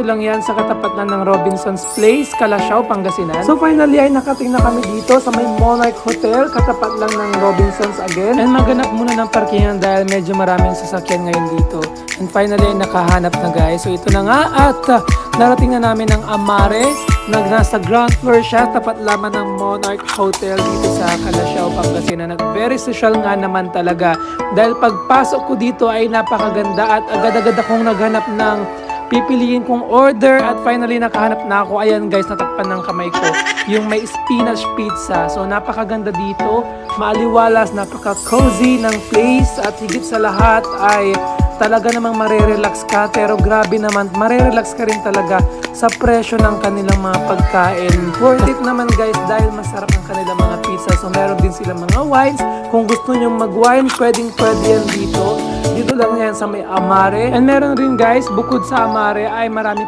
lang yan sa katapat na ng Robinson's Place, Calasiao, Pangasinan. So finally ay nakating na kami dito sa may Monarch Hotel, katapat lang ng Robinson's again. And maghanap muna ng parkingan dahil medyo maraming sasakyan ngayon dito. And finally ay nakahanap na guys. So ito na nga at narating na namin ang Amare. Nasa ground floor siya, tapat lamang ng Monarch Hotel dito sa Calasiao, Pangasinan. At very social nga naman talaga. Dahil pagpasok ko dito ay napakaganda at agad-agad akong naghanap ng pipiliin kong order at finally nakahanap na ako. Ayan guys, natakpan ng kamay ko. Yung may spinach pizza. So napakaganda dito. Maaliwalas, napaka-cozy ng place. At higit sa lahat ay talaga namang marerelax ka. Pero grabe naman, marerelax ka rin talaga sa presyo ng kanilang mga pagkain. Worth it naman guys dahil masarap ang kanilang mga pizza. So meron din silang mga wines. Kung gusto nyo mag-wine, pwede yan dito. Dito lang yan sa may Amare. And meron rin guys, bukod sa Amare ay marami pa